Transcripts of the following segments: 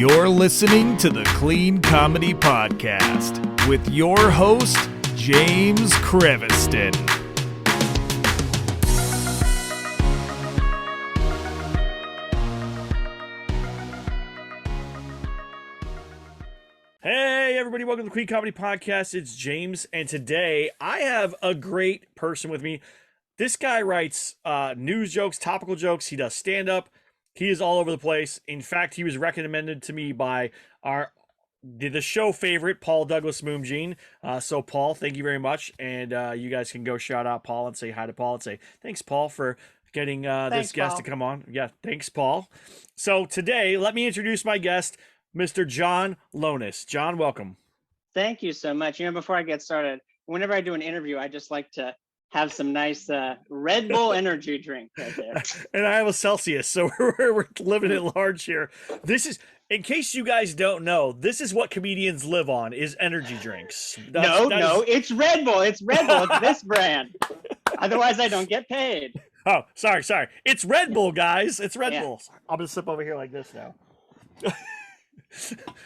You're listening to the Clean Comedy Podcast with your host, James Creviston. Hey, everybody, welcome to the Clean Comedy Podcast. It's James, and today I have a great person with me. This guy writes news jokes, topical jokes. He does stand-up. He is all over the place. In fact, he was recommended to me by the show favorite, Paul Douglas Moomgene. So, Paul, thank you very much. And you guys can go shout out Paul and say hi to Paul and say, thanks, Paul, for getting this guest to come on. Yeah, thanks, Paul. So, today, let me introduce my guest, Mr. John Lohnes. John, welcome. Thank you so much. Before I get started, whenever I do an interview, I just like to have some nice Red Bull energy drink right there. And I have a Celsius, so we're living it large here. This is, in case you guys don't know, this is what comedians live on, is energy drinks. No, it's Red Bull. It's Red Bull. It's this brand. Otherwise, I don't get paid. Oh, sorry. It's Red Bull, guys. It's Red Bull. I'm going to sip over here like this now.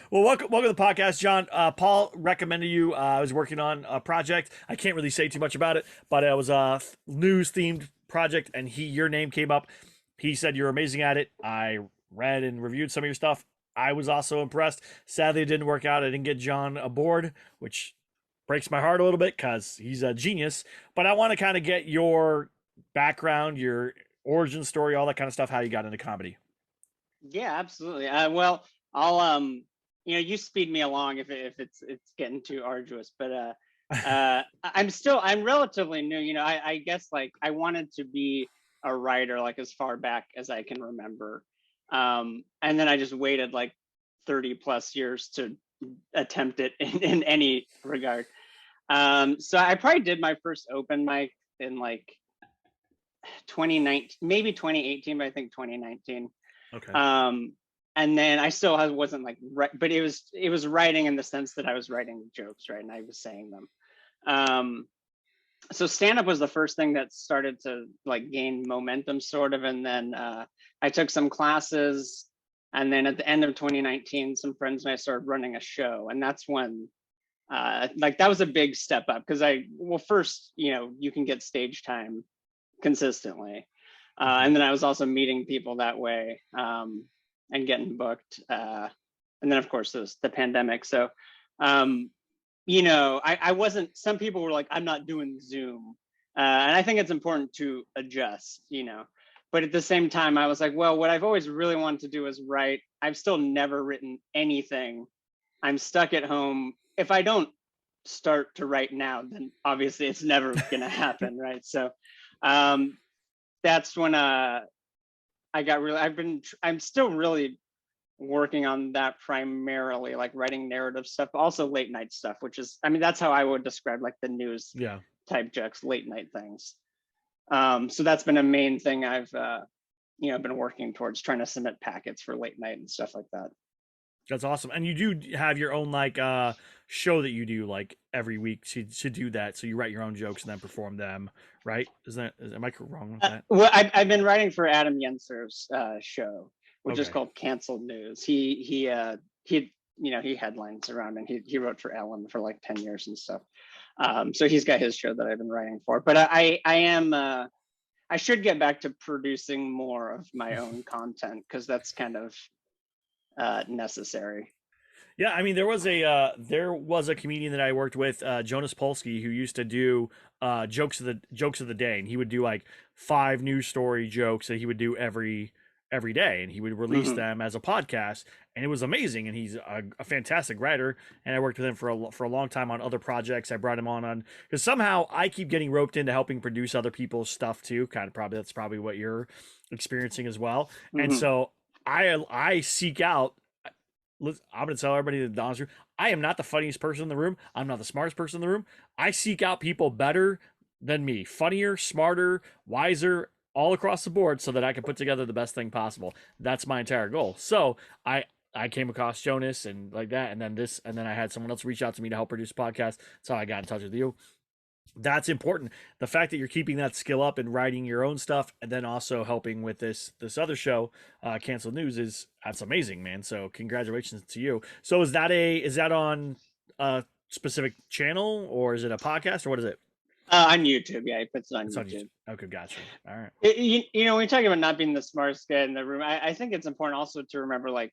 Well, welcome to the podcast, John. Paul recommended you. I was working on a project. I can't really say too much about it, but it was a news-themed project, and your name came up. He said you're amazing at it. I read and reviewed some of your stuff. I was also impressed. Sadly, it didn't work out. I didn't get John aboard, which breaks my heart a little bit because he's a genius. But I want to kind of get your background, your origin story, all that kind of stuff, how you got into comedy. Yeah, absolutely. Well, I'll you speed me along if it's getting too arduous, but I'm relatively new. I guess like I wanted to be a writer like as far back as I can remember, and then I just waited like 30 plus years to attempt it in any regard. So I probably did my first open mic in like 2019, maybe 2018, but I think 2019. Okay. And then I still wasn't like, but it was writing in the sense that I was writing jokes, right? And I was saying them. So stand-up was the first thing that started to like gain momentum sort of. And then I took some classes, and then at the end of 2019, some friends and I started running a show. And that's when like that was a big step up because first, you can get stage time consistently. And then I was also meeting people that way. And getting booked. And then of course there's the pandemic. So, I wasn't, some people were like, I'm not doing Zoom. And I think it's important to adjust, but at the same time, I was like, well, what I've always really wanted to do is write. I've still never written anything. I'm stuck at home. If I don't start to write now, then obviously it's never going to happen. Right. So, that's when, I'm still really working on that primarily, like writing narrative stuff, but also late night stuff, which is, that's how I would describe like the news type jokes, late night things. So that's been a main thing I've, been working towards, trying to submit packets for late night and stuff like that. That's awesome. And you do have your own like show that you do like every week to do that. So you write your own jokes and then perform them, right? Am I wrong with that? Well, I've been writing for Adam Yenser's show, which is called Canceled News. He headlines around, and he wrote for Ellen for like 10 years and stuff. So he's got his show that I've been writing for. But I should get back to producing more of my own content because that's kind of necessary. Yeah, there was a comedian that I worked with, Jonas Polsky, who used to do jokes of the day, and he would do like 5 news story jokes that he would do every day, and he would release them as a podcast, and it was amazing. And he's a fantastic writer, and I worked with him for a long time on other projects. I brought him on because somehow I keep getting roped into helping produce other people's stuff too. That's probably what you're experiencing as well. And so I seek out. I'm going to tell everybody the honest truth. I am not the funniest person in the room. I'm not the smartest person in the room. I seek out people better than me, funnier, smarter, wiser, all across the board, so that I can put together the best thing possible. That's my entire goal. So I came across Jonas and like that, and then I had someone else reach out to me to help produce a podcast. That's how I got in touch with you. That's important. The fact that you're keeping that skill up and writing your own stuff, and then also helping with this other show, Canceled News, is that's amazing, man. So congratulations to you. So is that on a specific channel, or is it a podcast, or what is it? On YouTube. Yeah, he puts it on It's on YouTube. YouTube. Okay, gotcha. All right. When you talk about not being the smartest guy in the room, I think it's important also to remember like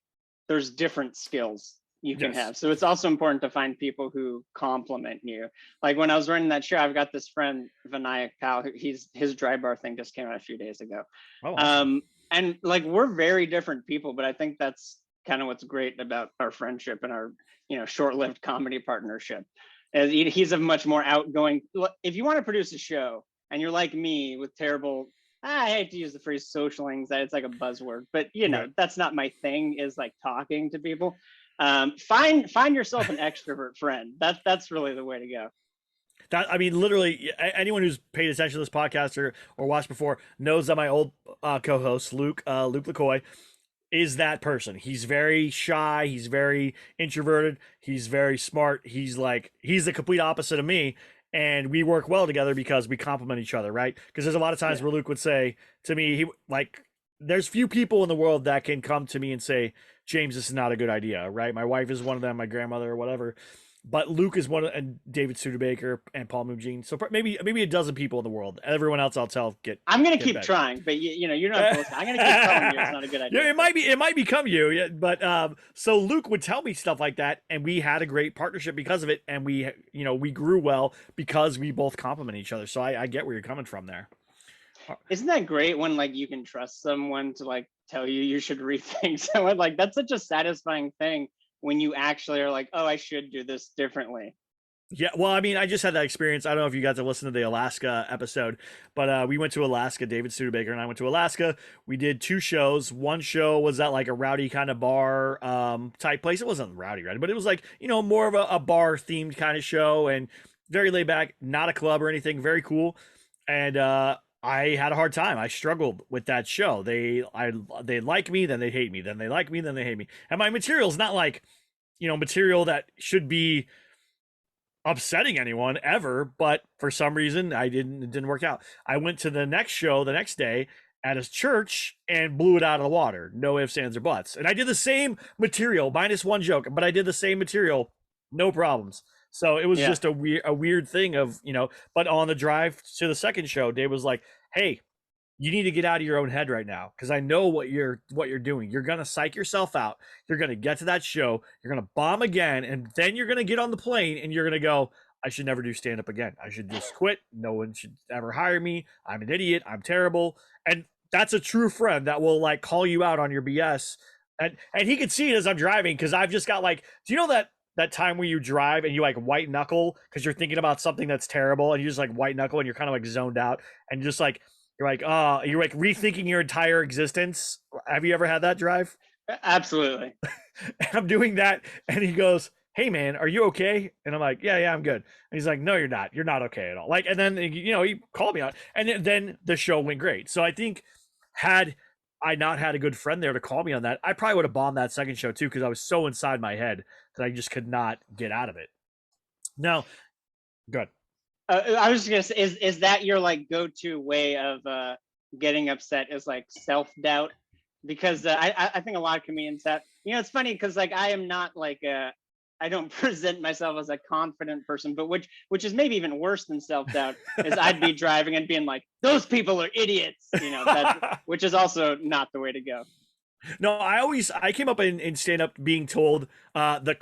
there's different skills you can Yes. have. So it's also important to find people who compliment you. Like when I was running that show, I've got this friend Vinayak Pal. His dry bar thing just came out a few days ago. Oh, awesome. And like we're very different people, but I think that's kind of what's great about our friendship and our short-lived comedy partnership. He's a much more outgoing. If you want to produce a show and you're like me with terrible, I hate to use the phrase social anxiety, it's like a buzzword, but Right. that's not my thing, is like talking to people. Find yourself an extrovert friend. That's really the way to go. That I mean, literally, anyone who's paid attention to this podcast or watched before knows that my old co-host Luke LaCoy is that person. He's very shy. He's very introverted. He's very smart. He's the complete opposite of me. And we work well together because we complement each other, right? Because there's a lot of times Yeah. where Luke would say to me, there's few people in the world that can come to me and say, James, this is not a good idea, right? My wife is one of them, my grandmother or whatever. But Luke is one of, and David Studebaker and Paul Moogene. So maybe a dozen people in the world. Everyone else I'll tell I'm gonna get keep better. trying, but you're not listening. I'm gonna keep telling you it's not a good idea. Yeah, it might become you. Yeah, but so Luke would tell me stuff like that, and we had a great partnership because of it, and we grew well because we both complement each other. So I get where you're coming from there. Isn't that great when like you can trust someone to like tell you should rethink someone? Like that's such a satisfying thing when you actually are like, oh, I should do this differently. Yeah, well, I mean, I just had that experience. I don't know if you got to listen to the Alaska episode, but we went to Alaska. David Studebaker and I went to Alaska. We did two shows. One show was at like a rowdy kind of bar type place. It wasn't rowdy, but it was like more of a bar themed kind of show and very laid back, not a club or anything. Very cool. And I had a hard time. I struggled with that show. They like me, then they hate me, then they like me, then they hate me. And my material's not like material that should be upsetting anyone ever, but for some reason it didn't work out. I went to the next show the next day at his church and blew it out of the water. No ifs, ands, or buts. And I did the same material, minus one joke, but I did the same material, no problems. So it was Yeah. just a weird thing of, but on the drive to the second show, Dave was like, hey, you need to get out of your own head right now because I know what you're doing. You're gonna psych yourself out. You're gonna get to that show. You're gonna bomb again, and then you're gonna get on the plane and you're gonna go, I should never do stand up again. I should just quit. No one should ever hire me. I'm an idiot. I'm terrible. And that's a true friend that will like call you out on your BS. And he could see it as I'm driving because I've just got like, do you know that time where you drive and you like white knuckle because you're thinking about something that's terrible and you just like white knuckle and you're kind of like zoned out and just like you're like rethinking your entire existence. Have you ever had that drive? Absolutely. I'm doing that, and he goes, "Hey, man, are you okay?" And I'm like, "Yeah, I'm good." And he's like, "No, you're not. You're not okay at all." Like, and then he called me out, and then the show went great. So I think had I not had a good friend there to call me on that, I probably would have bombed that second show too because I was so inside my head that I just could not get out of it. Now, good. I was just gonna say, is that your like go-to way of getting upset? Is like self-doubt? Because I think a lot of comedians have. It's funny because like I am not like I don't present myself as a confident person, but which is maybe even worse than self-doubt is I'd be driving and being like, those people are idiots, which is also not the way to go. No, I came up in stand up being told the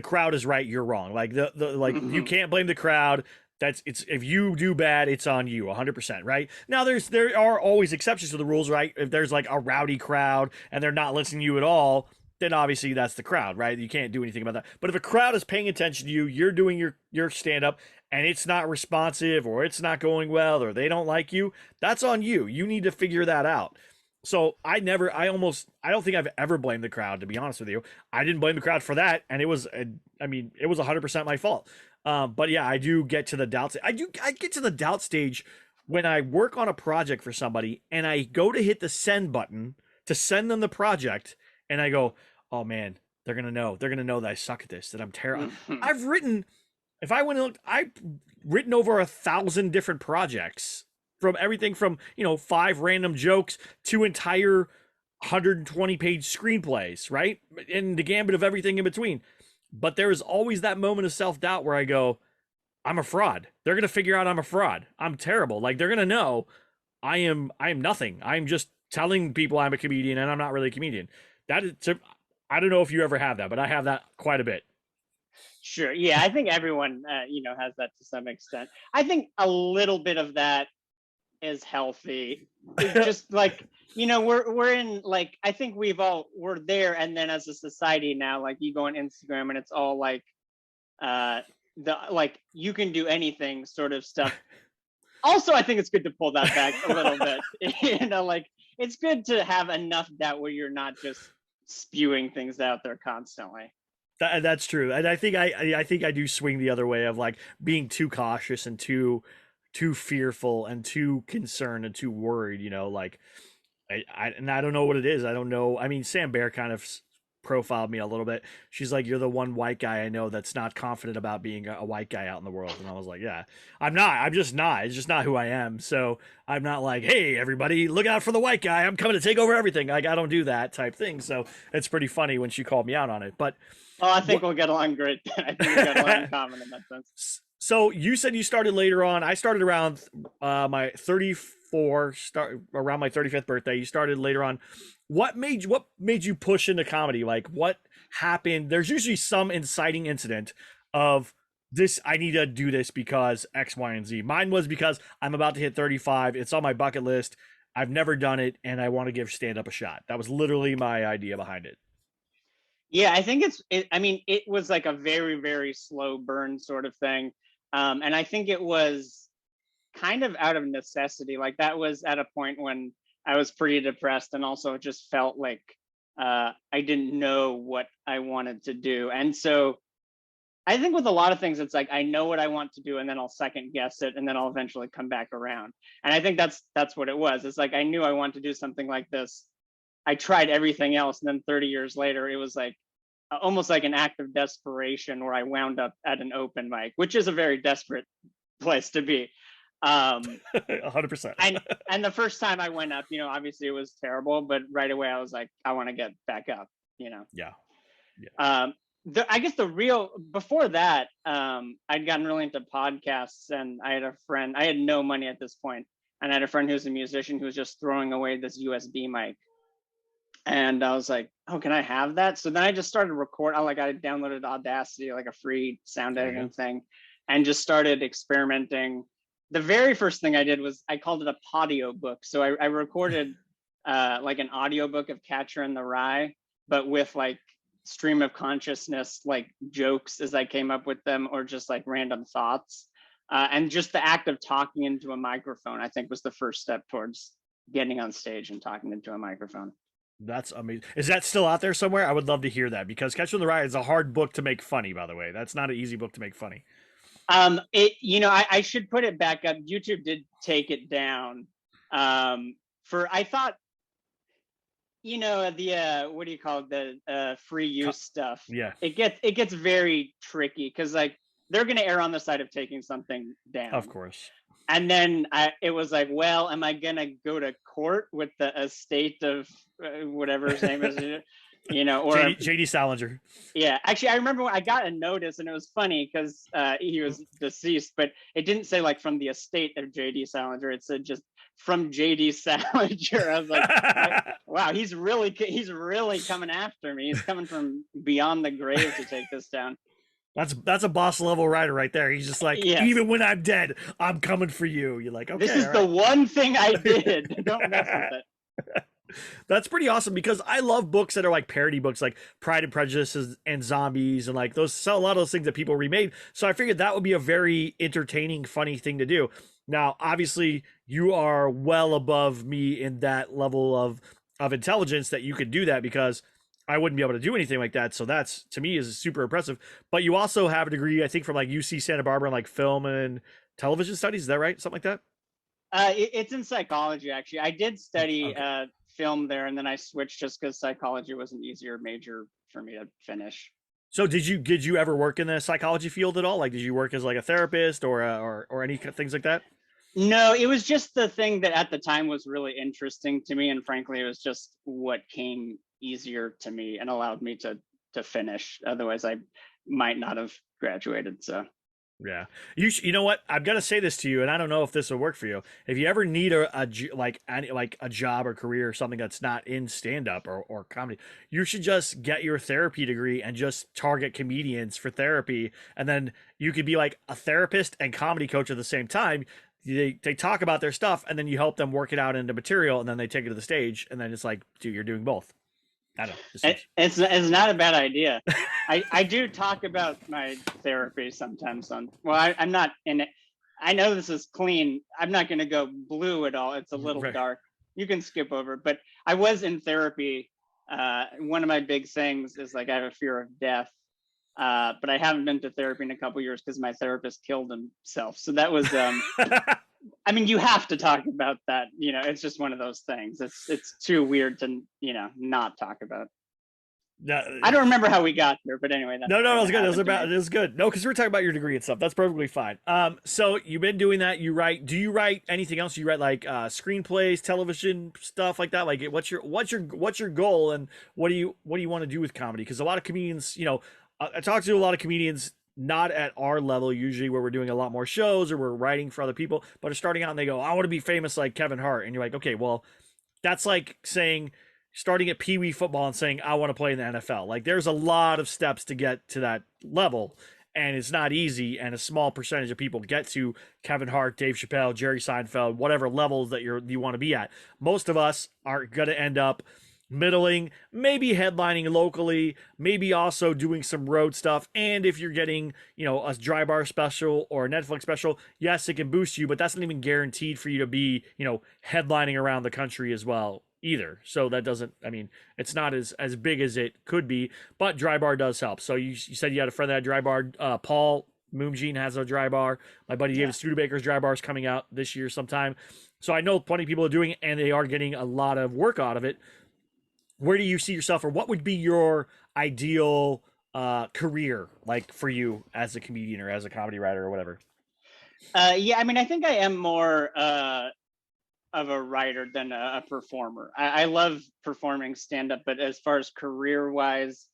crowd is right, you're wrong. Like the like you can't blame the crowd. It's if you do bad, it's on you 100%, right? Now there are always exceptions to the rules, right? If there's like a rowdy crowd and they're not listening to you at all, then obviously that's the crowd, right? You can't do anything about that. But if a crowd is paying attention to you, you're doing your stand up and it's not responsive or it's not going well or they don't like you, that's on you. You need to figure that out. So I don't think I've ever blamed the crowd, to be honest with you. I didn't blame the crowd for that. And it was 100% my fault. But yeah, I do get to the doubt. I get to the doubt stage when I work on a project for somebody and I go to hit the send button to send them the project. And I go, oh man, they're going to know that I suck at this, that I'm terrible. I've written if I went and looked, I've written over 1,000 different projects, from everything from, 5 random jokes to entire 120-page screenplays, right? And the gambit of everything in between. But there is always that moment of self doubt where I go, I'm a fraud. They're gonna figure out I'm a fraud. I'm terrible. Like, they're gonna know I am nothing. I'm just telling people I'm a comedian and I'm not really a comedian. That is, I don't know if you ever have that, but I have that quite a bit. Sure. Yeah, I think everyone, has that to some extent. I think a little bit of that is healthy. It just like, we're in, like, I think we're there, and then as a society now, like, you go on Instagram and it's all like, uh the like, you can do anything sort of stuff. Also, I think it's good to pull that back a little bit. Like, it's good to have enough doubt where you're not just spewing things out there constantly. That's true, and I think I do swing the other way of like being too cautious and too fearful and too concerned and too worried. Like I don't know what it is. I don't know. I mean, Sam Bear kind of profiled me a little bit. She's like, "You're the one white guy I know that's not confident about being a white guy out in the world," and I was like, "Yeah, I'm not. I'm just not. It's just not who I am." So I'm not like, "Hey, everybody, look out for the white guy. I'm coming to take over everything." Like, I don't do that type thing. So it's pretty funny when she called me out on it. But Oh, I think what? we'll get along great. I think we get along in common in that sense. So you said you started later on. I started around my 34 start around my 35th birthday. You started later on. What made you push into comedy? Like, what happened? There's usually some inciting incident of this. I need to do this because X, Y, and Z. Mine was because I'm about to hit 35. It's on my bucket list. I've never done it, and I want to give stand up a shot. That was literally my idea behind it. Yeah, I think I mean, it was like a very, very slow burn sort of thing. And I think it was kind of out of necessity. Like, that was at a point when I was pretty depressed, and also just felt like, I didn't know what I wanted to do. And so I think with a lot of things, it's like, I know what I want to do, and then I'll second guess it, and then I'll eventually come back around. And I think that's what it was. It's like, I knew I wanted to do something like this. I tried everything else, and then 30 years later, it was like, almost like an act of desperation, where I wound up at an open mic, which is a very desperate place to be. Um, 100%. and and the first time I went up, obviously it was terrible, but right away I was like, I want to get back up. You know, Yeah. Yeah. I guess the real before that, I'd gotten really into podcasts, and I had a friend. I had no money at this point, and I had a friend who was a musician who was just throwing away this USB mic, and I was like, "Oh, can I have that?" So then I just started I downloaded Audacity, like a free sound There you editing go. thing, and just started experimenting. The very first thing I did was I called it a podio book. So I recorded, like, an audiobook of Catcher in the Rye, but with like stream of consciousness, like, jokes as I came up with them, or just like random thoughts. And just the act of talking into a microphone, I think, was the first step towards getting on stage and talking into a microphone. That's amazing. Is that still out there somewhere? I would love to hear that, because Catcher in the Rye is a hard book to make funny, by the way. That's not an easy book to make funny. I should put it back up. YouTube did take it down. For I thought, the what do you call it, the free use stuff. Yeah, It gets very tricky, because, like, they're going to err on the side of taking something of down. course. And then it was like, well, am I gonna go to court with the estate of, whatever his name is, or JD Salinger. yeah, actually, I remember when I got a notice, and it was funny because, he was deceased, but it didn't say, like, from the estate of JD Salinger. It said just from JD Salinger. I was like, wow, he's really coming after me. He's coming from beyond the grave to take this down. That's a boss level writer right there. He's just like, Yes, even when I'm dead, I'm coming for you. You're like, this okay, is all the right. one thing I did. Don't mess with it. That's pretty awesome, because I love books that are like parody books, like Pride and Prejudice and Zombies, and like those. So a lot of those things that people remade. So I figured that would be a very entertaining, funny thing to do. Now, obviously, you are well above me in that level of intelligence that you could do that, because I wouldn't be able to do anything like that. So that's, to me, is super impressive. But you also have a degree, I think, from like UC Santa Barbara in like film and television studies. Is that right? Something like that. It's in psychology, actually. I did study, Okay. film there, and then I switched just because psychology was an easier major for me to finish. So did you ever work in the psychology field at all? Like, did you work as like a therapist or or any things like that? No, it was just the thing that at the time was really interesting to me, and frankly, it was just what came easier to me and allowed me to finish. Otherwise, I might not have graduated. So Yeah, you know what? I've got to say this to you, and I don't know if this will work for you. If you ever need like like a job or career or something that's not in stand up or comedy, you should just get your therapy degree and just target comedians for therapy, and then you could be like a therapist and comedy coach at the same time. They talk about their stuff, and then you help them work it out into material, and then they take it to the stage, and then it's like, dude, you're doing both. I don't know. Just seems. it's not a bad idea. I do talk about my therapy sometimes on. Well, I'm not in it. I know this is clean. I'm not going to go blue at all. It's a little Right. dark. You can skip over. But I was in therapy. One of my big things is like I have a fear of death. But I haven't been to therapy in a couple years because my therapist killed himself. So that was I mean, you have to talk about that. You know, it's just one of those things. It's too weird to, not talk about. No, I don't remember how we got there, but anyway, that's no, kind it of was what good. It was happened to about me. it was good. No, because we're talking about your degree and stuff. That's perfectly fine. So you've been doing that. You write? Do you write anything else? You write like screenplays, television stuff like that. Like, what's your goal, and what do you want to do with comedy? Because a lot of comedians, I talk to a lot of comedians not at our level usually, where we're doing a lot more shows or we're writing for other people, but are starting out and they go, I want to be famous like Kevin Hart, and you're like, okay, well, that's like saying starting at Pee Wee football and saying I want to play in the NFL. Like there's a lot of steps to get to that level, and it's not easy. And a small percentage of people get to Kevin Hart, Dave Chappelle, Jerry Seinfeld, whatever levels that you want to be at. Most of us are going to end up middling, maybe headlining locally, maybe also doing some road stuff. And if you're getting, a dry bar special or a Netflix special, yes, it can boost you, but that's not even guaranteed for you to be, headlining around the country as well either. So that doesn't, I mean, it's not as big as it could be, but dry bar does help. So you said you had a friend that had dry bar. Paul Moomjean has a dry bar. My buddy David Yeah. Studebaker's dry bar is coming out this year sometime. So I know plenty of people are doing it, and they are getting a lot of work out of it. Where do you see yourself, or what would be your ideal career like for you as a comedian or as a comedy writer or whatever? Yeah, I mean, I think I am more of a writer than a performer. I love performing stand up, but as far as career wise,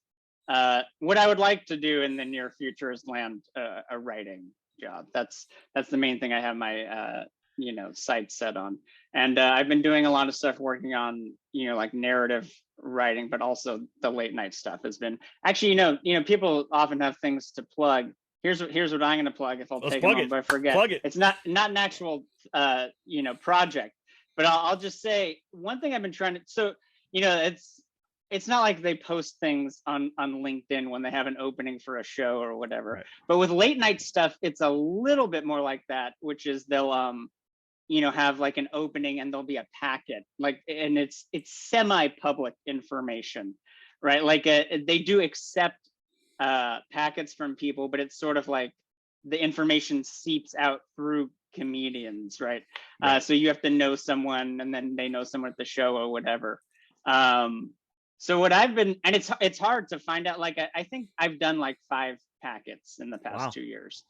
what I would like to do in the near future is land a writing job. That's the main thing I have my sights set on. And I've been doing a lot of stuff working on like narrative writing, but also the late night stuff has been actually people often have things to plug. Here's what I'm going to plug if I'll Let's take a plug moment, it. but I forget. Plug it. It's not an actual project, but I'll just say one thing I've been trying to. So it's not like they post things on LinkedIn when they have an opening for a show or whatever. Right. But with late night stuff, it's a little bit more like that, which is they'll have like an opening and there'll be a packet, like, and it's semi-public information, right? Like they do accept packets from people, but it's sort of like the information seeps out through comedians, right? Right. So you have to know someone, and then they know someone at the show or whatever. So what I've been, and it's hard to find out. Like I think I've done like 5 packets in the past Wow. 2 years,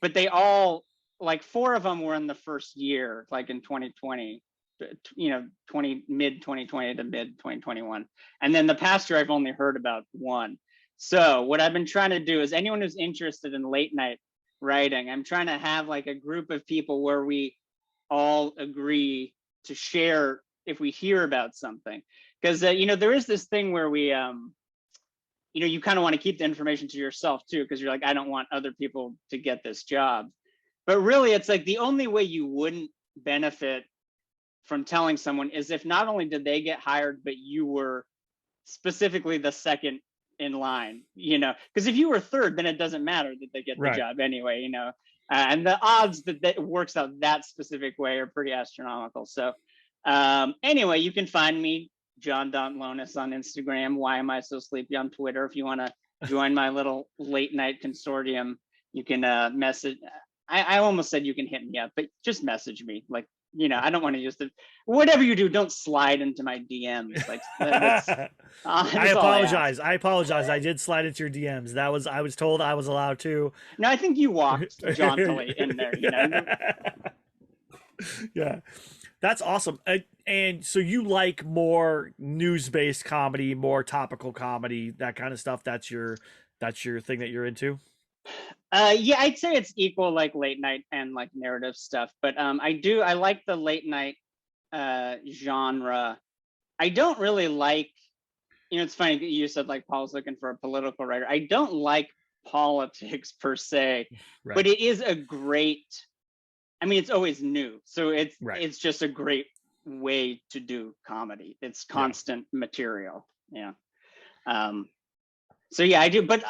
but they all, like 4 of them were in the first year, like in 2020, 2020 to mid 2021, and then the past year I've only heard about 1. So what I've been trying to do is anyone who's interested in late night writing, I'm trying to have like a group of people where we all agree to share if we hear about something, because there is this thing where we you kind of want to keep the information to yourself too, because you're like, I don't want other people to get this job. But really, it's like the only way you wouldn't benefit from telling someone is if not only did they get hired, but you were specifically the second in line, because if you were third, then it doesn't matter that they get the Right. job anyway, and the odds that that works out that specific way are pretty astronomical. So anyway, you can find me, John Lohnes, on Instagram. Why am I so sleepy on Twitter? If you want to join my little late night consortium, you can message. I almost said you can hit me up, but just message me. Like I don't want to use the whatever you do. Don't slide into my DMs. Like that's I that's all I ask. apologize. I apologize. I did slide into your DMs. I was told I was allowed to. No, I think you walked jauntily in there. Yeah. That's awesome. And so you like more news-based comedy, more topical comedy, that kind of stuff. That's your thing that you're into. Yeah, I'd say it's equal like late night and like narrative stuff. But I like the late night genre. I don't really like, it's funny that you said like Paul's looking for a political writer. I don't like politics per se, but Right. it is a great, I mean, it's always new. So Right. it's just a great way to do comedy. It's Yeah. constant material. Yeah. Um, so yeah, I do, but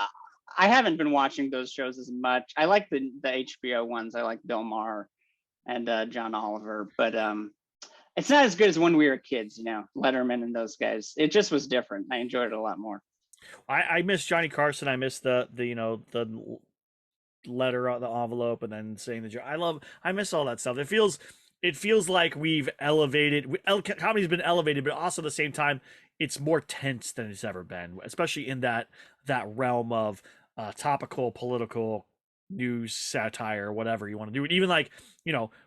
I haven't been watching those shows as much. I like the HBO ones. I like Bill Maher and John Oliver, but it's not as good as when we were kids. Letterman and those guys. It just was different. I enjoyed it a lot more. I miss Johnny Carson. I miss the the letter on the envelope and then saying the joke. I miss all that stuff. It feels like we've elevated. Comedy's been elevated, but also at the same time, it's more tense than it's ever been, especially in that realm of topical, political news, satire, whatever you want to do. And even like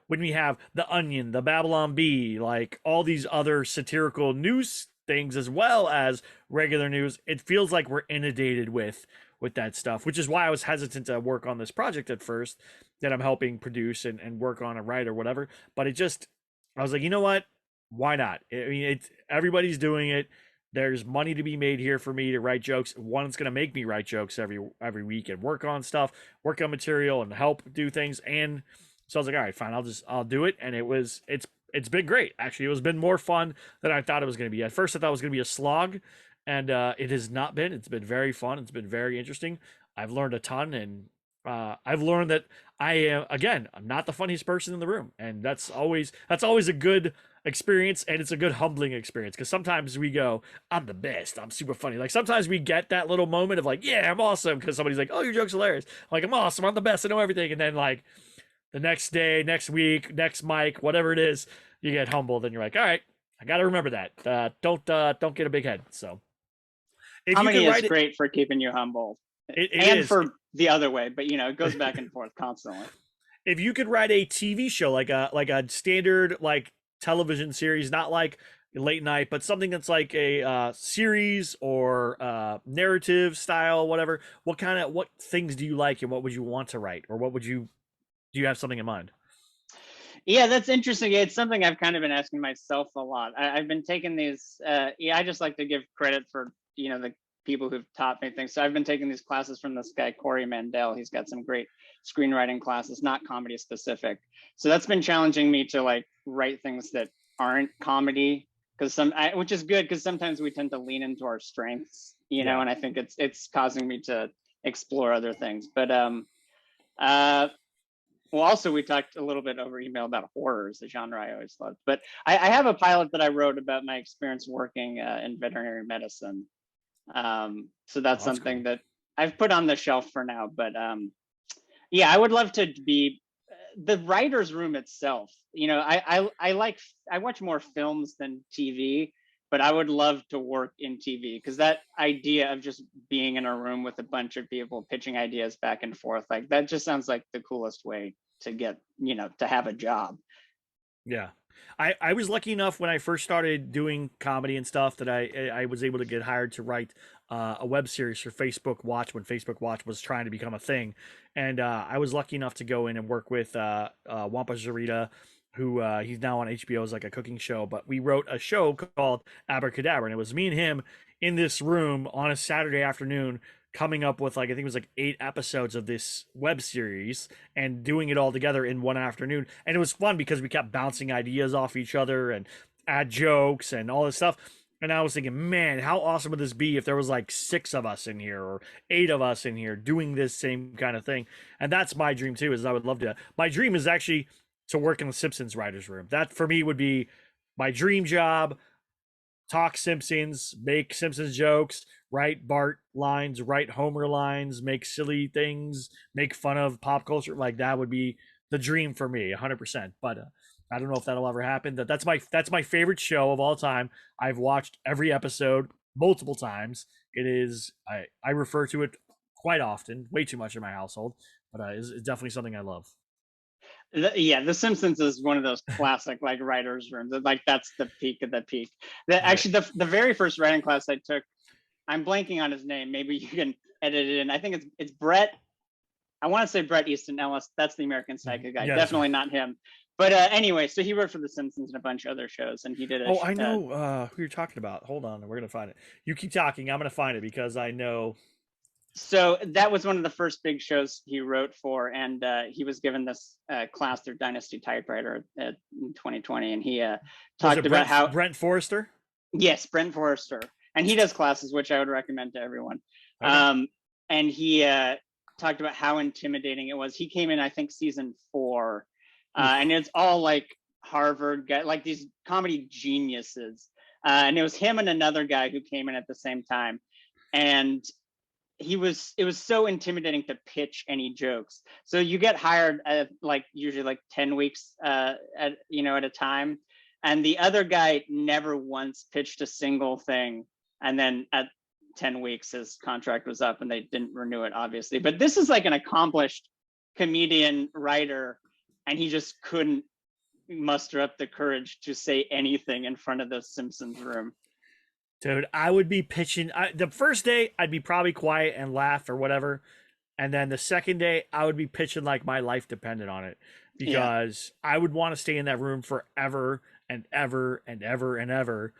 when we have the Onion, the Babylon Bee, like all these other satirical news things as well as regular news, it feels like we're inundated with that stuff, which is why I was hesitant to work on this project at first that I'm helping produce and work on and write or whatever. But I was like, you know what? Why not? I mean, it's everybody's doing it. There's money to be made here for me to write jokes. One, it's going to make me write jokes every week and work on stuff, work on material, and help do things. And so I was like, all right, fine, I'll do it. And it's been great. Actually, it was been more fun than I thought it was going to be. At first, I thought it was going to be a slog, and it has not been. It's been very fun. It's been very interesting. I've learned a ton, and I've learned that I am again. I'm not the funniest person in the room, and that's always a good experience, and it's a good humbling experience because sometimes we go, "I'm the best. I'm super funny." Like sometimes we get that little moment of like, "Yeah, I'm awesome," because somebody's like, "Oh, your joke's hilarious." Like I'm awesome. I'm the best. I know everything, and then like the next day, next week, next mic, whatever it is, you get humbled, and you're like, "All right, I got to remember that. Don't get a big head." So if you Comedy could is write it, great for keeping you humble, it and is. for the other way, but it goes back and forth constantly. If you could write a TV show like a standard like television series, not like late night, but something that's like a series or narrative style, whatever. What things do you like, and what would you want to write, or what would you do? You have something in mind? Yeah, that's interesting. It's something I've kind of been asking myself a lot. I've been taking these. Yeah, I just like to give credit for the people who've taught me things. So I've been taking these classes from this guy Corey Mandel. He's got some great screenwriting classes, not comedy specific. So that's been challenging me to like write things that aren't comedy, which is good because sometimes we tend to lean into our strengths, Yeah. and I think it's causing me to explore other things. But uh, well, also we talked a little bit over email about horrors, the genre I always loved. But I have a pilot that I wrote about my experience working in veterinary medicine. So that's Oh, that's something cool. that I've put on the shelf for now. But yeah, I would love to be the writer's room itself. I watch more films than TV, but I would love to work in TV because that idea of just being in a room with a bunch of people pitching ideas back and forth, like that just sounds like the coolest way to get, to have a job. Yeah. I was lucky enough when I first started doing comedy and stuff that I was able to get hired to write a web series for Facebook Watch when Facebook Watch was trying to become a thing, and I was lucky enough to go in and work with Wampa Zarita, who he's now on HBO as like a cooking show. But we wrote a show called Abracadabra, and it was me and him in this room on a Saturday afternoon coming up with like I think it was like 8 episodes of this web series and doing it all together in one afternoon. And it was fun because we kept bouncing ideas off each other and add jokes and all this stuff. And I was thinking, man, how awesome would this be if there was like 6 of us in here or 8 of us in here doing this same kind of thing? And that's my dream too, is I would love to. My dream is actually to work in the Simpsons writers' room. That for me would be my dream job. Talk Simpsons, make Simpsons jokes, write Bart lines, write Homer lines, make silly things, make fun of pop culture. Like that would be the dream for me, 100%. But I don't know if that'll ever happen. That's my favorite show of all time. I've watched every episode multiple times. It is I refer to it quite often, way too much in my household, but it's definitely something I love. Yeah, The Simpsons is one of those classic like writers' rooms. Like that's the peak of the peak. Right. Actually, the very first writing class I took, I'm blanking on his name. Maybe you can edit it in. I think it's Brett. I want to say Brett Easton Ellis. That's the American Psycho guy. Yeah, that's right. Definitely not him. But anyway, so he wrote for The Simpsons and a bunch of other shows, and he did Oh, I know who you're talking about. Hold on, we're gonna find it. You keep talking. I'm gonna find it because I know. so that was one of the first big shows he wrote for, and he was given this class through Dynasty Typewriter in 2020, and he Was talked it about how Brent Forrester? yes, Brent Forrester, and he does classes which I would recommend to everyone. Okay. And he talked about how intimidating it was. He came in, I think, season 4, and it's all like Harvard guy, like these comedy geniuses, and it was him and another guy who came in at the same time, and it was so intimidating to pitch any jokes. So you get hired at like usually like 10 weeks at a time, and the other guy never once pitched a single thing, and then at 10 weeks his contract was up and they didn't renew it, obviously. But this is like an accomplished comedian writer, and he just couldn't muster up the courage to say anything in front of the Simpsons room. Dude, I would be pitching. The first day, I'd be probably quiet and laugh or whatever. And then the second day, I would be pitching like my life depended on it Yeah. because I would want to stay in that room forever and ever and ever and ever.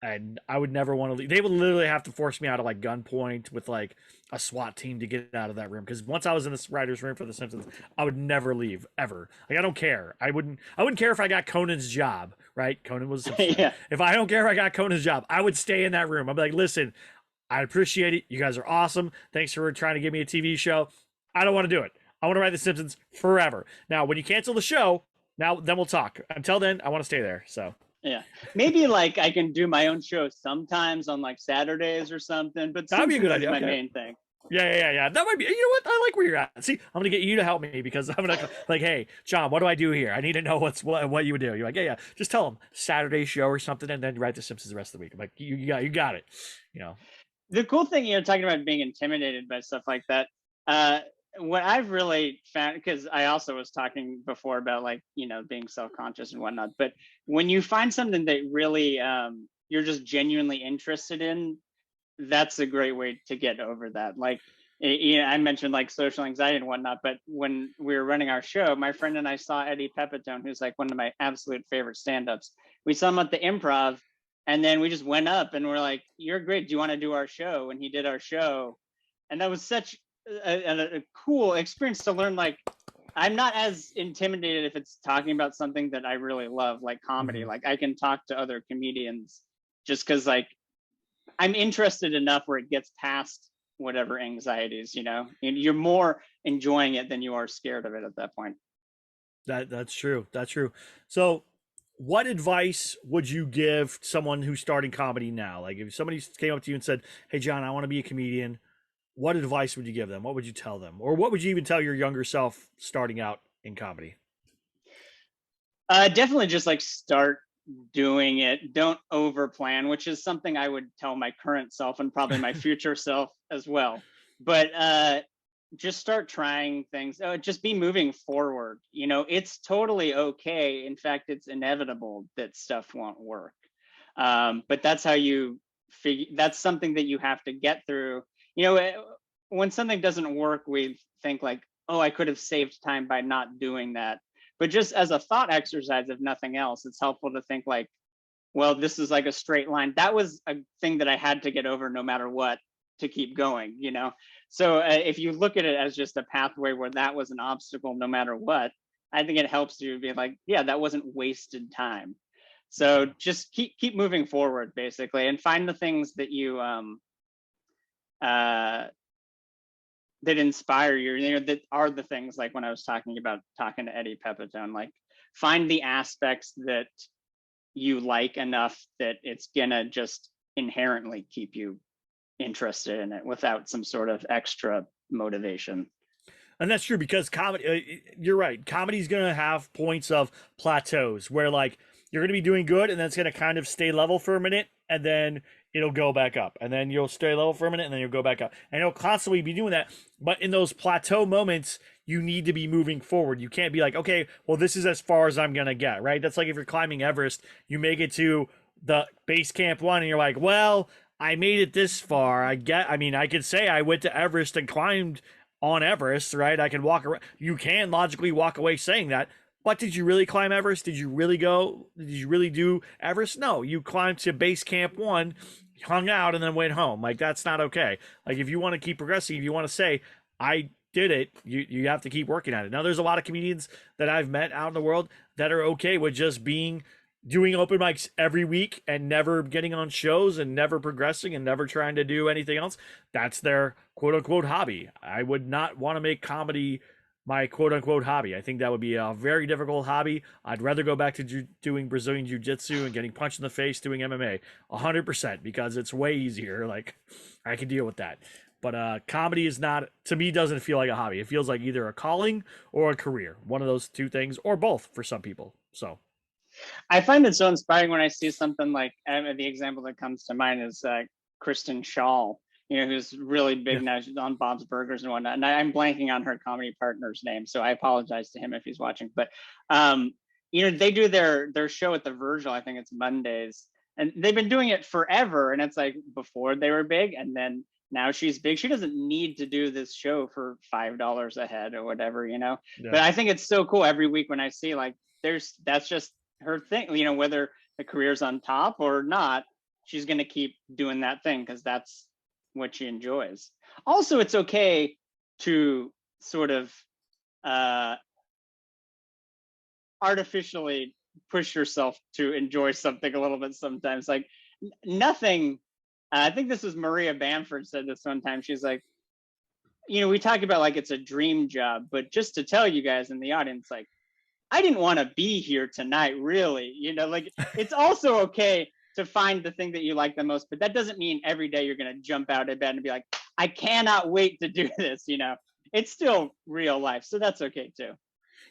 And I would never want to leave. They would literally have to force me out of like gunpoint with like a SWAT team to get out of that room. Because once I was in this writer's room for The Simpsons, I would never leave ever. Like I don't care. I wouldn't care if I got Conan's job. Right? Conan was a Simpsons writer. Yeah. If I don't care if I got Conan's job, I would stay in that room. I'd be like, listen, I appreciate it. You guys are awesome. Thanks for trying to give me a TV show. I don't want to do it. I want to write The Simpsons forever. Now, when you cancel the show, then we'll talk. Until then, I want to stay there. So Yeah. Maybe like I can do my own show sometimes on like Saturdays or something, but that'd be a good Simpsons is idea. my Okay. main thing. Yeah. That might be. You know what? I like where you're at. See, I'm gonna get you to help me because I'm gonna like, hey, John, what do I do here? I need to know what you would do. You're like, yeah. Just tell them Saturday show or something, and then write The Simpsons the rest of the week. I'm like, you got it. You know. The cool thing, talking about being intimidated by stuff like that, uh, what I've really found, because I also was talking before about like, being self-conscious and whatnot, but when you find something that really you're just genuinely interested in, that's a great way to get over that. Like, I mentioned like social anxiety and whatnot, but when we were running our show, my friend and I saw Eddie Pepitone, who's like one of my absolute favorite stand-ups. We saw him at the Improv, and then we just went up and we're like, "You're great. Do you want to do our show?" And he did our show, and that was such a cool experience to learn. Like, I'm not as intimidated if it's talking about something that I really love, like comedy. Mm-hmm. Like, I can talk to other comedians just because like I'm interested enough where it gets past whatever anxieties, and you're more enjoying it than you are scared of it at that point. That's true. That's true. So, what advice would you give someone who's starting comedy now? Like, if somebody came up to you and said, "Hey, John, I want to be a comedian," what advice would you give them? What would you tell them, or what would you even tell your younger self starting out in comedy? Definitely just like start doing it. Don't over plan, which is something I would tell my current self and probably my future self as well. But just start trying things. Just be moving forward. It's totally okay. In fact, it's inevitable that stuff won't work. But that's how you figure. That's something that you have to get through. When something doesn't work, we think like, "Oh, I could have saved time by not doing that." But just as a thought exercise, if nothing else, it's helpful to think like, well, this is like a straight line. That was a thing that I had to get over no matter what to keep going. So if you look at it as just a pathway where that was an obstacle no matter what, I think it helps you be like, yeah, that wasn't wasted time. So just keep moving forward basically, and find the things that you uh that inspire you, that are the things like when I was talking about talking to Eddie Pepitone, like find the aspects that you like enough that it's gonna just inherently keep you interested in it without some sort of extra motivation. And that's true because comedy, you're right. Comedy's going to have points of plateaus where like you're going to be doing good and then it's going to kind of stay level for a minute and then it'll go back up. And then you'll stay level for a minute and then you'll go back up. And it'll constantly be doing that. But in those plateau moments, you need to be moving forward. You can't be like, okay, well, this is as far as I'm going to get, right? That's like if you're climbing Everest, you make it to the base camp one and you're like, well, I made it this far. I mean, I could say I went to Everest and climbed on Everest, right? I can walk around. You can logically walk away saying that. But did you really climb Everest? Did you really go? Did you really do Everest? No, you climbed to base camp one, hung out, and then went home. Like, that's not okay. Like, if you want to keep progressing, if you want to say, I did it, you have to keep working at it. Now, there's a lot of comedians that I've met out in the world that are okay with just doing open mics every week and never getting on shows and never progressing and never trying to do anything else. That's their quote unquote hobby. I would not want to make comedy my quote unquote hobby. I think that would be a very difficult hobby. I'd rather go back to doing Brazilian Jiu Jitsu and getting punched in the face doing MMA 100% because it's way easier. Like, I can deal with that. But comedy is not, to me, doesn't feel like a hobby. It feels like either a calling or a career. One of those two things, or both for some people. So I find it so inspiring when I see something like, the example that comes to mind is Kristen Shaw, who's really big yeah. now. She's on Bob's Burgers and whatnot. And I'm blanking on her comedy partner's name, so I apologize to him if he's watching. But they do their show at the Virgil. I think it's Mondays, and they've been doing it forever. And it's like before they were big, and then now she's big. She doesn't need to do this show for $5 a head or whatever, Yeah. But I think it's so cool every week when I see like that's just her thing, whether the career's on top or not, she's going to keep doing that thing because that's what she enjoys. Also, it's okay to sort of artificially push yourself to enjoy something a little bit sometimes. Like nothing, I think this was Maria Bamford said this one time. She's like, we talk about like it's a dream job, but just to tell you guys in the audience, like, I didn't want to be here tonight, really. Like it's also okay to find the thing that you like the most, but that doesn't mean every day you're going to jump out of bed and be like, I cannot wait to do this. It's still real life. So that's okay too.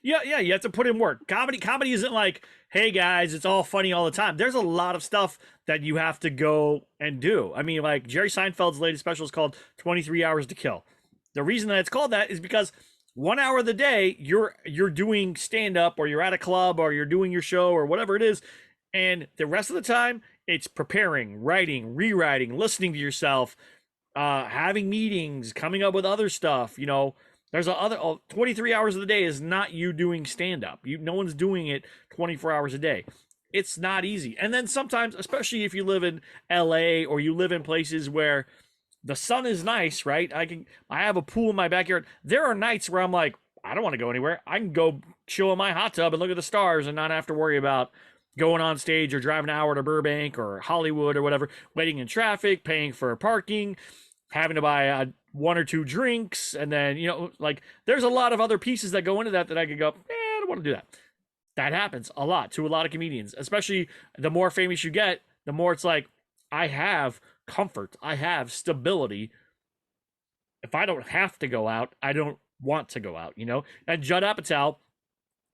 Yeah, you have to put in work. Comedy isn't like, hey guys, it's all funny all the time. There's a lot of stuff that you have to go and do. I mean, like Jerry Seinfeld's latest special is called 23 Hours to Kill. The reason that it's called that is because 1 hour of the day you're doing stand up or you're at a club or you're doing your show or whatever it is, and the rest of the time it's preparing, writing, rewriting, listening to yourself, having meetings, coming up with other stuff. There's 23 hours of the day is not you doing stand up. No one's doing it 24 hours a day. It's not easy. And then sometimes, especially if you live in LA or you live in places where the sun is nice, right? I have a pool in my backyard. There are nights where I'm like, I don't want to go anywhere. I can go chill in my hot tub and look at the stars and not have to worry about going on stage or driving an hour to Burbank or Hollywood or whatever, waiting in traffic, paying for parking, having to buy one or two drinks, and then like there's a lot of other pieces that go into that I could go, I don't want to do that. That happens a lot to a lot of comedians, especially the more famous you get, the more it's like, I have comfort, I have stability. If I don't have to go out, I don't want to go out. And Judd Apatow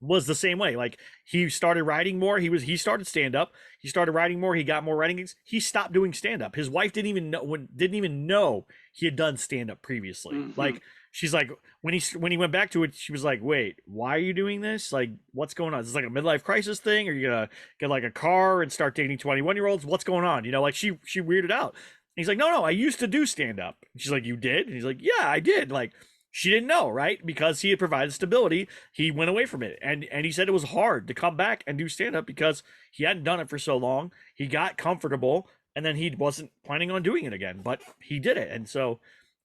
was the same way. Like he started writing more. He started stand up. He started writing more. He got more writing gigs. He stopped doing stand up. His wife didn't even know he had done stand up previously. Mm-hmm. Like she's like when he went back to it, she was like, "Wait, why are you doing this? Like, what's going on? Is this like a midlife crisis thing? Are you gonna get like a car and start dating 21-year-olds? What's going on?" Like she weirded out. And he's like, "No, I used to do stand up." She's like, "You did?" And he's like, "Yeah, I did." Like. She didn't know, right? Because he had provided stability, he went away from it. And he said it was hard to come back and do stand-up because he hadn't done it for so long. He got comfortable, and then he wasn't planning on doing it again. But he did it. And so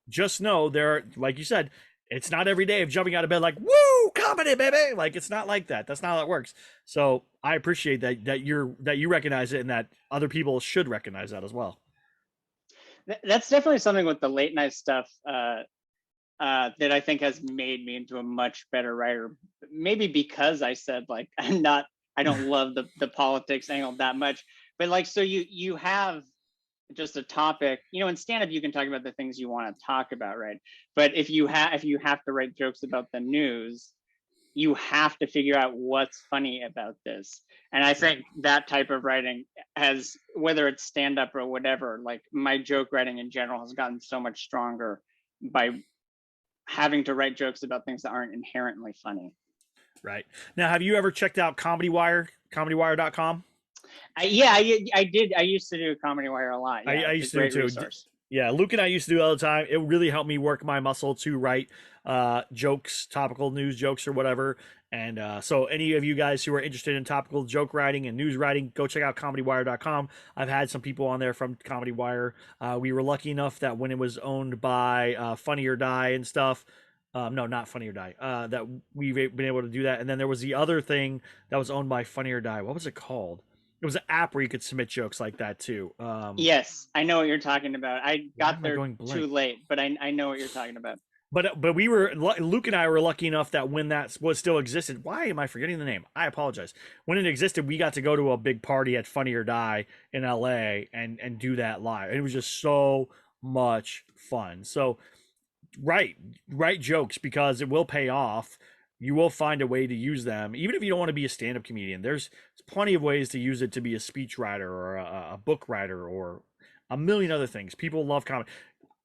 just know like you said, it's not every day of jumping out of bed like, woo, comedy, baby. Like, it's not like that. That's not how it works. So I appreciate that you recognize it and that other people should recognize that as well. That's definitely something with the late night stuff. That I think has made me into a much better writer. Maybe because I said like I don't love the politics angle that much, but like so you have just a topic, in stand up you can talk about the things you want to talk about, right? But if you have to write jokes about the news, you have to figure out what's funny about this. And I think that type of writing has, whether it's stand up or whatever, like my joke writing in general has gotten so much stronger by having to write jokes about things that aren't inherently funny. Right. Now, have you ever checked out Comedy Wire, comedywire.com? Yeah, I did. I used to do Comedy Wire a lot. Yeah, I it's a used to do great too. resource. Yeah, Luke and I used to do it all the time. It really helped me work my muscle to write jokes, topical news jokes or whatever. And so any of you guys who are interested in topical joke writing and news writing, go check out comedywire.com. I've had some people on there from Comedy Wire. We were lucky enough that when it was owned by Funny or Die and stuff, no, not Funny or Die, that we've been able to do that. And then there was the other thing that was owned by Funny or Die. What was it called? It was an app where you could submit jokes like that too. Yes, I know what you're talking about. I Why got am I there going too blank? late, but I know what you're talking about. But we were Luke and I were lucky enough that when that was still existed. Why am I forgetting the name? I apologize. When it existed, we got to go to a big party at Funny or Die in LA and do that live. It was just so much fun. So write write jokes because it will pay off. You will find a way to use them, even if you don't want to be a stand-up comedian. There's plenty of ways to use it to be a speech writer or a book writer or a million other things. People love comedy.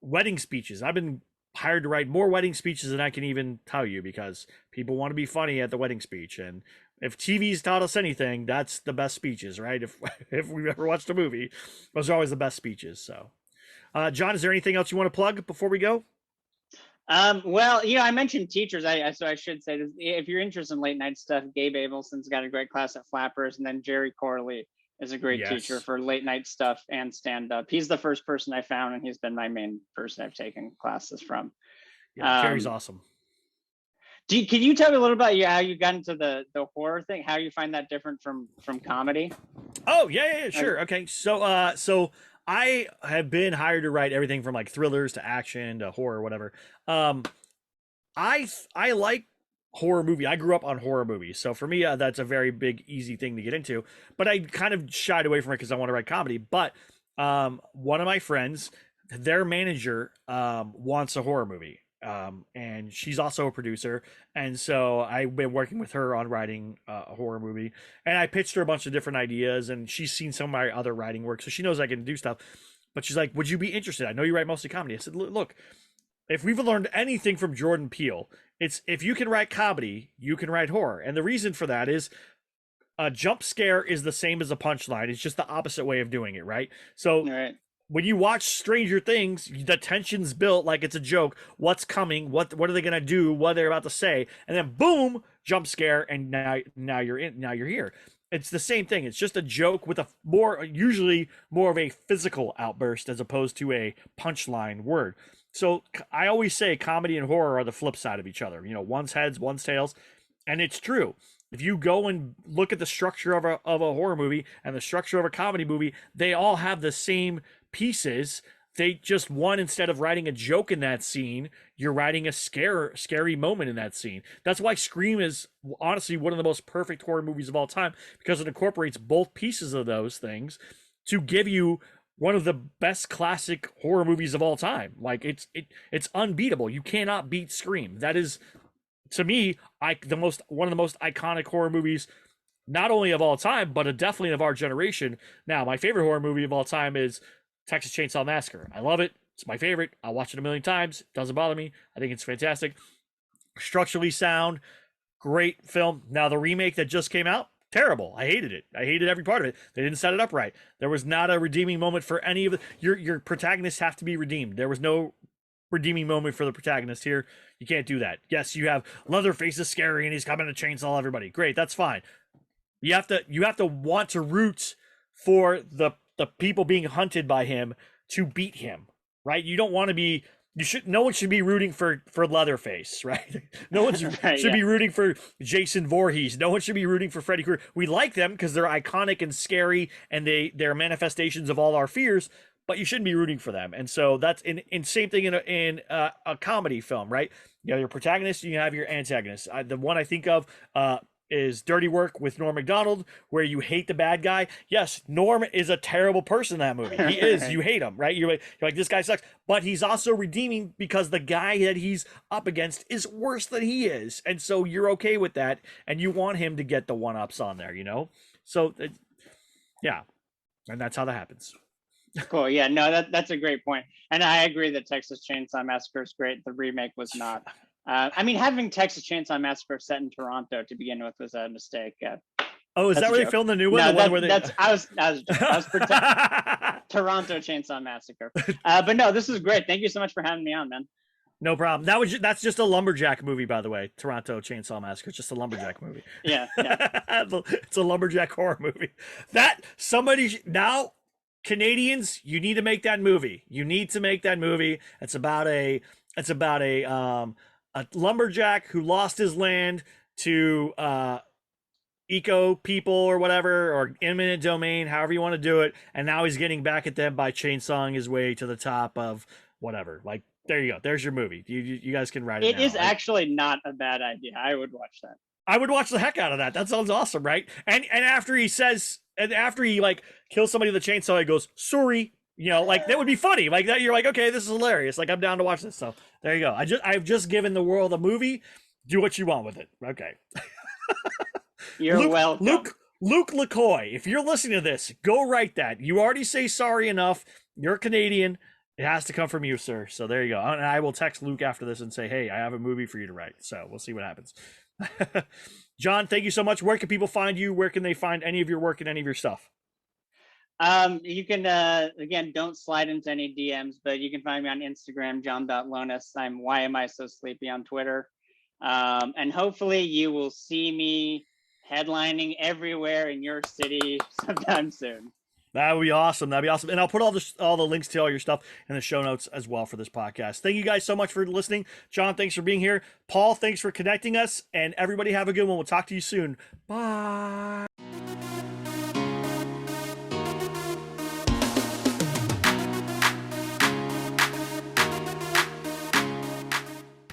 Wedding speeches. I've been hired to write more wedding speeches than I can even tell you because people want to be funny at the wedding speech. And if TV's taught us anything, that's the best speeches, right? If if we've ever watched a movie, those are always the best speeches. So, John, is there anything else you want to plug before we go? Well, I mentioned teachers. So I should say this, if you're interested in late night stuff, Gabe Abelson's got a great class at Flappers, and then Jerry Corley is a great teacher Yes. for late night stuff and stand up. He's the first person I found, and he's been my main person I've taken classes from. Yeah, Jerry's Um, awesome. can you tell me a little about how you got into the horror thing? How you find that different from comedy? Oh, yeah, Like, sure. Okay. So I have been hired to write everything from like thrillers to action to horror, whatever. Um, I like horror movie. I grew up on horror movies, so for me, that's a very big, easy thing to get into. But I kind of shied away from it because I want to write comedy. But one of my friends, their manager, wants a horror movie. And she's also a producer, and so I've been working with her on writing a horror movie. And I pitched her a bunch of different ideas, and she's seen some of my other writing work, so she knows I can do stuff. But she's like, "Would you be interested? I know you write mostly comedy." I said, "Look, if we've learned anything from Jordan Peele, it's if you can write comedy, you can write horror. And the reason for that is a jump scare is the same as a punchline. It's just the opposite way of doing it, right? So all right, when you watch Stranger Things, the tension's built like it's a joke. What's coming? What are they gonna do? What they're about to say? And then boom, jump scare, and now you're in. Now you're here. It's the same thing. It's just a joke with a usually more of a physical outburst as opposed to a punchline word. So I always say comedy and horror are the flip side of each other. One's heads, one's tails, and it's true. If you go and look at the structure of a horror movie and the structure of a comedy movie, they all have the same pieces. They just one instead of writing a joke in that scene, you're writing a scary moment in that scene. That's why Scream is honestly one of the most perfect horror movies of all time because it incorporates both pieces of those things to give you one of the best classic horror movies of all time. Like it's unbeatable. You cannot beat Scream. That is to me one of the most iconic horror movies not only of all time but definitely of our generation. Now, my favorite horror movie of all time is Texas Chainsaw Massacre. I love it. It's my favorite. I'll watch it a million times. It doesn't bother me. I think it's fantastic. Structurally sound, great film. Now the remake that just came out, terrible. I hated it. I hated every part of it. They didn't set it up right. There was not a redeeming moment for any of the your protagonists have to be redeemed. There was no redeeming moment for the protagonist here. You can't do that. Yes, you have Leatherface is scary and he's coming to chainsaw everybody. Great, that's fine. You have to want to root for the people being hunted by him to beat him, right? You don't want to be no one should be rooting for Leatherface, right? No one should, right, should yeah, be rooting for Jason Voorhees. No one should be rooting for Freddy Krueger. We like them because they're iconic and scary and they're manifestations of all our fears, but you shouldn't be rooting for them. And so that's in same thing in a comedy film, right? You have your protagonist, you have your antagonist. The one I think of is Dirty Work with Norm Macdonald, where you hate the bad guy. Yes, Norm is a terrible person in that movie. He is. You hate him, right? You're like, this guy sucks. But he's also redeeming because the guy that he's up against is worse than he is. And so you're okay with that. And you want him to get the one-ups on there, you know? So, yeah. And that's how that happens. Cool. Yeah, no, that's a great point. And I agree that Texas Chainsaw Massacre is great. The remake was not. I mean, having Texas Chainsaw Massacre set in Toronto to begin with was a mistake. Oh, is that where they filmed the new one? No, the one where they... I was Toronto Chainsaw Massacre. But no, this is great. Thank you so much for having me on, man. No problem. That's just a lumberjack movie, by the way. Toronto Chainsaw Massacre. It's just a lumberjack movie. Yeah. It's a lumberjack horror movie. Now, Canadians, you need to make that movie. You need to make that movie. It's about a lumberjack who lost his land to eco people or whatever, or eminent domain, however you want to do it, and now he's getting back at them by chainsawing his way to the top of whatever. Like, there you go. There's your movie. You guys can write it. It is actually not a bad idea. I would watch that. I would watch the heck out of that. That sounds awesome, right? And after he like kills somebody with a chainsaw, he goes, sorry. You know, like, that would be funny. Like that, you're like, okay, this is hilarious. Like, I'm down to watch this. So there you go. I've just given the world a movie. Do what you want with it. Okay. You're welcome. Luke LaCoy, if you're listening to this, go write that. You already say sorry enough. You're Canadian. It has to come from you, sir. So there you go. And I will text Luke after this and say, hey, I have a movie for you to write. So we'll see what happens. John, thank you so much. Where can people find you? Where can they find any of your work and any of your stuff? You can, again, don't slide into any DMs, but you can find me on Instagram, john.lohnes. I'm Why Am I So Sleepy on Twitter. And hopefully you will see me headlining everywhere in your city sometime soon. That would be awesome. That'd be awesome. And I'll put all the links to all your stuff in the show notes as well for this podcast. Thank you guys so much for listening. John, thanks for being here. Paul, thanks for connecting us. And everybody have a good one. We'll talk to you soon. Bye.